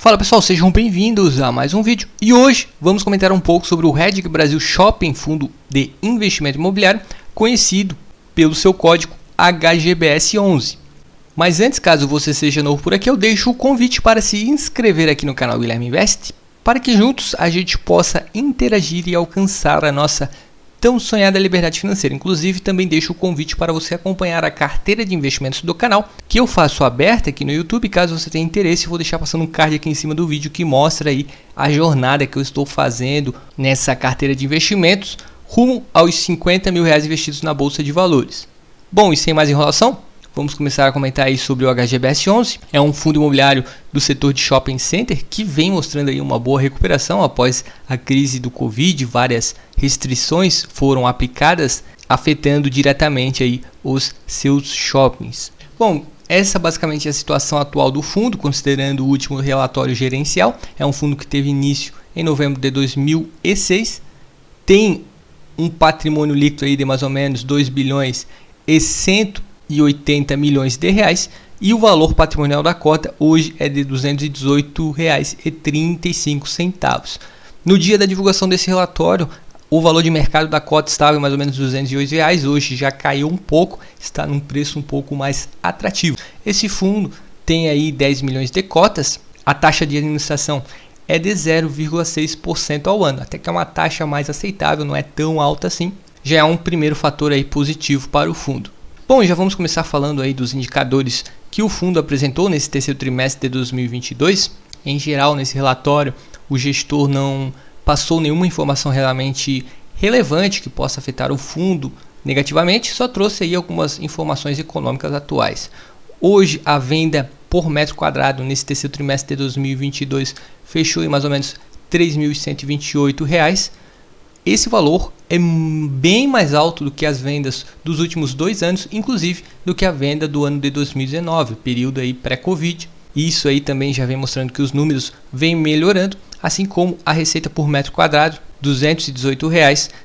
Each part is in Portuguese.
Fala pessoal, sejam bem-vindos a mais um vídeo e hoje vamos comentar um pouco sobre o Redic Brasil Shopping Fundo de Investimento Imobiliário, conhecido pelo seu código HGBS11. Mas antes, caso você seja novo por aqui, eu deixo o convite para se inscrever aqui no canal Guilherme Invest, para que juntos a gente possa interagir e alcançar a nossa tão sonhada liberdade financeira. Inclusive, também deixo o convite para você acompanhar a carteira de investimentos do canal, que eu faço aberta aqui no YouTube. Caso você tenha interesse, eu vou deixar passando um card aqui em cima do vídeo que mostra aí a jornada que eu estou fazendo nessa carteira de investimentos rumo aos 50 mil reais investidos na Bolsa de Valores. Bom, e sem mais enrolação, vamos começar a comentar aí sobre o HGBS11. É um fundo imobiliário do setor de shopping center que vem mostrando aí uma boa recuperação após a crise do Covid. Várias restrições foram aplicadas, afetando diretamente aí os seus shoppings. Bom, essa basicamente é a situação atual do fundo, considerando o último relatório gerencial. É um fundo que teve início em novembro de 2006, tem um patrimônio líquido aí de mais ou menos 2 bilhões e 180 milhões de reais, e o valor patrimonial da cota hoje é de R$ 218,35. No dia da divulgação desse relatório, o valor de mercado da cota estava em mais ou menos R$ 208 reais, hoje já caiu um pouco, está num preço um pouco mais atrativo. Esse fundo tem aí 10 milhões de cotas, a taxa de administração é de 0,6% ao ano, até que é uma taxa mais aceitável, não é tão alta assim, já é um primeiro fator aí positivo para o fundo. Bom, já vamos começar falando aí dos indicadores que o fundo apresentou nesse terceiro trimestre de 2022. Em geral, nesse relatório, o gestor não passou nenhuma informação realmente relevante que possa afetar o fundo negativamente, só trouxe aí algumas informações econômicas atuais. Hoje, a venda por metro quadrado nesse terceiro trimestre de 2022 fechou em mais ou menos R$ 3.128. Esse valor é bem mais alto do que as vendas dos últimos 2 anos, inclusive do que a venda do ano de 2019, período aí pré-Covid. Isso aí também já vem mostrando que os números vêm melhorando, assim como a receita por metro quadrado, R$ 218,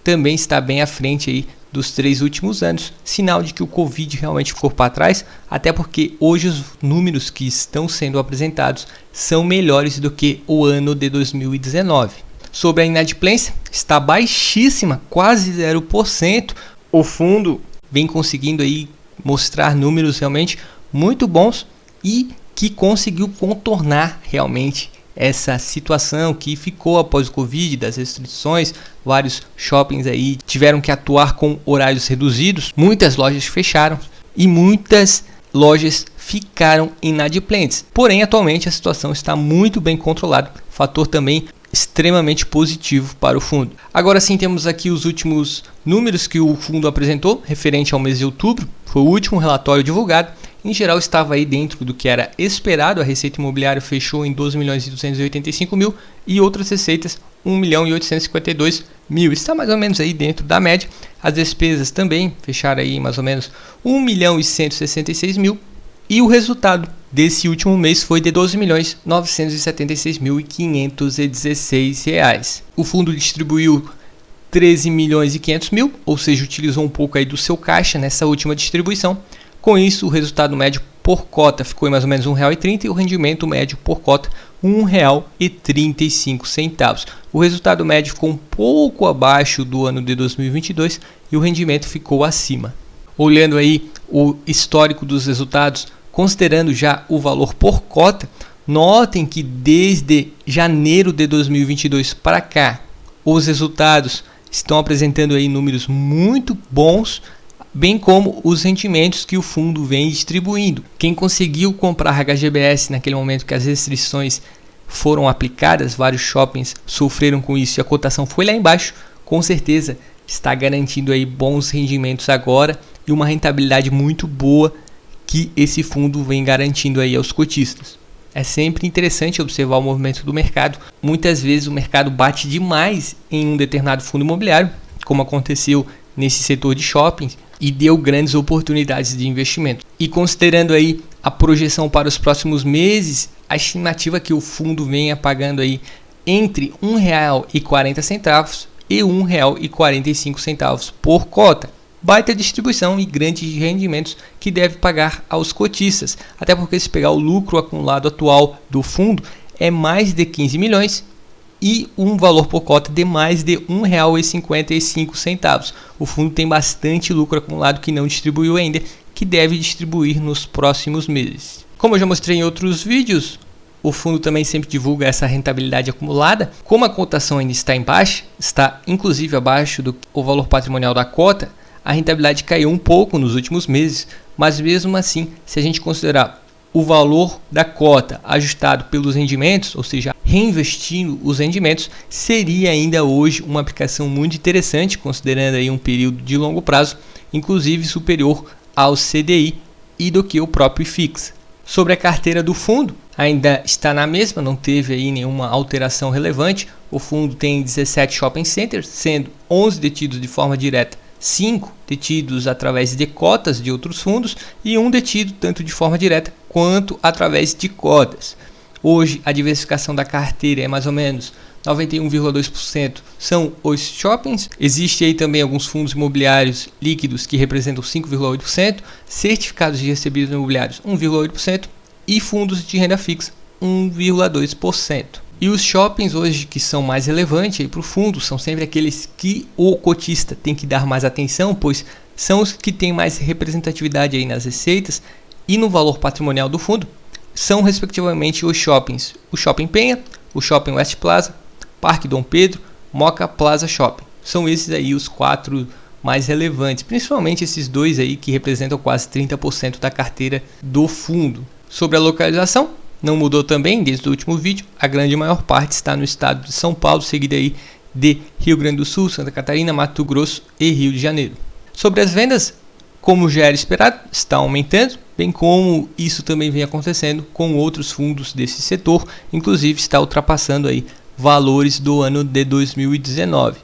também está bem à frente aí dos 3 últimos anos, sinal de que o Covid realmente ficou para trás, até porque hoje os números que estão sendo apresentados são melhores do que o ano de 2019. Sobre a inadimplência, está baixíssima, quase 0%. O fundo vem conseguindo aí mostrar números realmente muito bons e que conseguiu contornar realmente essa situação que ficou após o Covid, das restrições. Vários shoppings aí tiveram que atuar com horários reduzidos, muitas lojas fecharam e muitas lojas ficaram inadimplentes. Porém, atualmente a situação está muito bem controlada, fator também extremamente positivo para o fundo. Agora sim, temos aqui os últimos números que o fundo apresentou referente ao mês de outubro. Foi o último relatório divulgado. Em geral, estava aí dentro do que era esperado. A receita imobiliária fechou em 12.285.000 e outras receitas 1.852.000. Está mais ou menos aí dentro da média. As despesas também fecharam aí mais ou menos 1.166.000 e o resultado desse último mês foi de R$ 12.976.516. O fundo distribuiu R$ 13.500.000, ou seja, utilizou um pouco aí do seu caixa nessa última distribuição. Com isso, o resultado médio por cota ficou em mais ou menos R$ 1,30 e o rendimento médio por cota R$ 1,35. O resultado médio ficou um pouco abaixo do ano de 2022 e o rendimento ficou acima. Olhando aí o histórico dos resultados, considerando já o valor por cota, notem que desde janeiro de 2022 para cá, os resultados estão apresentando aí números muito bons, bem como os rendimentos que o fundo vem distribuindo. Quem conseguiu comprar HGBS naquele momento que as restrições foram aplicadas, vários shoppings sofreram com isso e a cotação foi lá embaixo, com certeza está garantindo aí bons rendimentos agora e uma rentabilidade muito boa que esse fundo vem garantindo aí aos cotistas. É sempre interessante observar o movimento do mercado. Muitas vezes o mercado bate demais em um determinado fundo imobiliário, como aconteceu nesse setor de shoppings, e deu grandes oportunidades de investimento. E considerando aí a projeção para os próximos meses, a estimativa que o fundo venha pagando aí entre R$ 1,40 e R$ 1,45 por cota. Baita distribuição e grandes rendimentos que deve pagar aos cotistas, até porque se pegar o lucro acumulado atual do fundo é mais de 15 milhões e um valor por cota de mais de R$ 1,55. O fundo tem bastante lucro acumulado que não distribuiu ainda, que deve distribuir nos próximos meses. Como eu já mostrei em outros vídeos, o fundo também sempre divulga essa rentabilidade acumulada. Como a cotação ainda está em baixa, está inclusive abaixo do valor patrimonial da cota, a rentabilidade caiu um pouco nos últimos meses, mas mesmo assim, se a gente considerar o valor da cota ajustado pelos rendimentos, ou seja, reinvestindo os rendimentos, seria ainda hoje uma aplicação muito interessante, considerando aí um período de longo prazo, inclusive superior ao CDI e do que o próprio IFIX. Sobre a carteira do fundo, ainda está na mesma, não teve aí nenhuma alteração relevante. O fundo tem 17 shopping centers, sendo 11 detidos de forma direta, 5 detidos através de cotas de outros fundos e 1 detido tanto de forma direta quanto através de cotas. Hoje a diversificação da carteira é mais ou menos 91,2% são os shoppings. Existe aí também alguns fundos imobiliários líquidos que representam 5,8%, certificados de recebidos imobiliários 1,8% e fundos de renda fixa 1,2%. E os shoppings hoje que são mais relevantes para o fundo são sempre aqueles que o cotista tem que dar mais atenção, pois são os que têm mais representatividade aí nas receitas e no valor patrimonial do fundo. São respectivamente os shoppings, o Shopping Penha, o Shopping West Plaza, Parque Dom Pedro, Moca Plaza Shopping. São esses aí os 4 mais relevantes, principalmente esses 2 aí que representam quase 30% da carteira do fundo. Sobre a localização, não mudou também desde o último vídeo, a grande maior parte está no estado de São Paulo, seguida aí de Rio Grande do Sul, Santa Catarina, Mato Grosso e Rio de Janeiro. Sobre as vendas, como já era esperado, está aumentando, bem como isso também vem acontecendo com outros fundos desse setor, inclusive está ultrapassando aí valores do ano de 2019.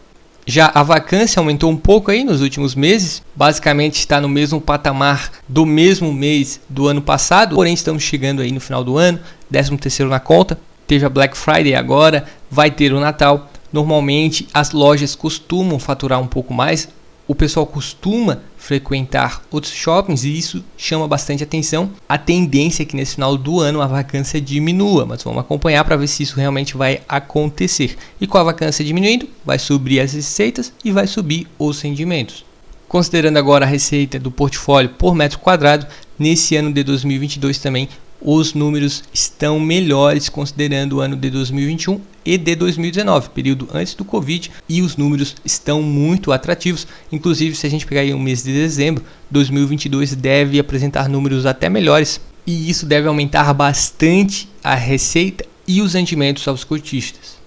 Já a vacância aumentou um pouco aí nos últimos meses, basicamente está no mesmo patamar do mesmo mês do ano passado, porém estamos chegando aí no final do ano, 13º na conta, teve a Black Friday agora, vai ter o Natal. Normalmente as lojas costumam faturar um pouco mais, o pessoal costuma frequentar outros shoppings e isso chama bastante atenção. A tendência é que nesse final do ano a vacância diminua, mas vamos acompanhar para ver se isso realmente vai acontecer. E com a vacância diminuindo, vai subir as receitas e vai subir os rendimentos. Considerando agora a receita do portfólio por metro quadrado, nesse ano de 2022 também os números estão melhores considerando o ano de 2021 e de 2019, período antes do Covid, e os números estão muito atrativos. Inclusive, se a gente pegar aí o mês de dezembro, 2022 deve apresentar números até melhores, e isso deve aumentar bastante a receita e os rendimentos aos cotistas.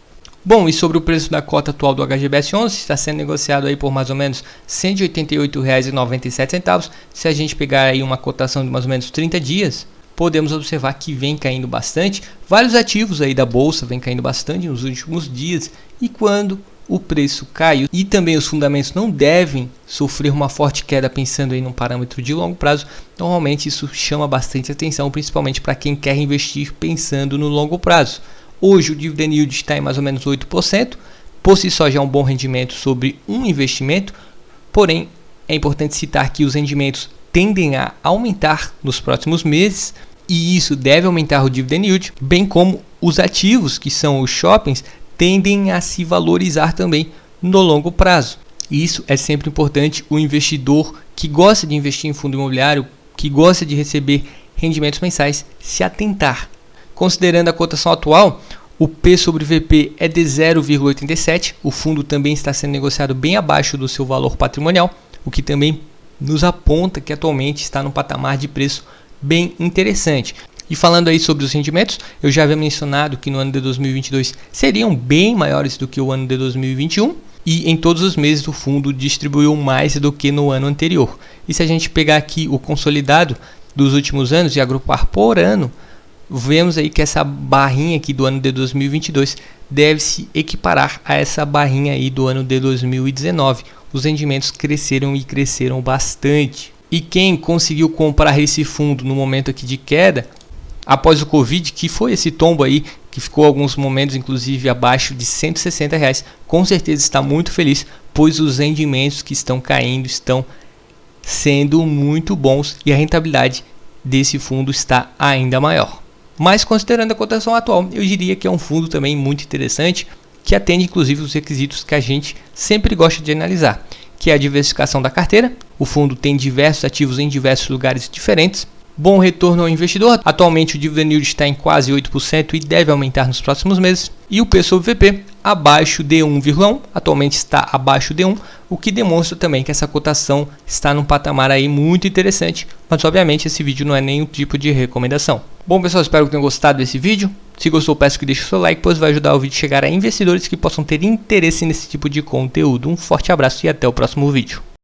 Bom, e sobre o preço da cota atual do HGBS 11, está sendo negociado aí por mais ou menos R$ 188,97. Se a gente pegar aí uma cotação de mais ou menos 30 dias, podemos observar que vem caindo bastante. Vários ativos aí da bolsa vem caindo bastante nos últimos dias, e quando o preço cai e também os fundamentos não devem sofrer uma forte queda pensando em um parâmetro de longo prazo, normalmente isso chama bastante atenção, principalmente para quem quer investir pensando no longo prazo. Hoje o dividend yield está em mais ou menos 8%, por si só já é um bom rendimento sobre um investimento, porém é importante citar que os rendimentos tendem a aumentar nos próximos meses, e isso deve aumentar o dividend yield, bem como os ativos, que são os shoppings, tendem a se valorizar também no longo prazo. E isso é sempre importante o investidor que gosta de investir em fundo imobiliário, que gosta de receber rendimentos mensais, se atentar. Considerando a cotação atual, o P sobre VP é de 0,87, o fundo também está sendo negociado bem abaixo do seu valor patrimonial, o que também nos aponta que atualmente está num patamar de preço bem interessante. E falando aí sobre os rendimentos, eu já havia mencionado que no ano de 2022 seriam bem maiores do que o ano de 2021, e em todos os meses o fundo distribuiu mais do que no ano anterior. E se a gente pegar aqui o consolidado dos últimos anos e agrupar por ano, vemos aí que essa barrinha aqui do ano de 2022 deve se equiparar a essa barrinha aí do ano de 2019. Os rendimentos cresceram e cresceram bastante. E quem conseguiu comprar esse fundo no momento aqui de queda, após o Covid, que foi esse tombo aí, que ficou alguns momentos inclusive abaixo de R$160, com certeza está muito feliz, pois os rendimentos que estão caindo estão sendo muito bons e a rentabilidade desse fundo está ainda maior. Mas considerando a cotação atual, eu diria que é um fundo também muito interessante, que atende inclusive os requisitos que a gente sempre gosta de analisar, que é a diversificação da carteira. O fundo tem diversos ativos em diversos lugares diferentes, bom retorno ao investidor. Atualmente o dividend yield está em quase 8% e deve aumentar nos próximos meses. E o P sobre VP abaixo de 1,1, atualmente está abaixo de 1, o que demonstra também que essa cotação está num patamar aí muito interessante, mas obviamente esse vídeo não é nenhum tipo de recomendação. Bom pessoal, espero que tenham gostado desse vídeo. Se gostou, peço que deixe o seu like, pois vai ajudar o vídeo a chegar a investidores que possam ter interesse nesse tipo de conteúdo. Um forte abraço e até o próximo vídeo.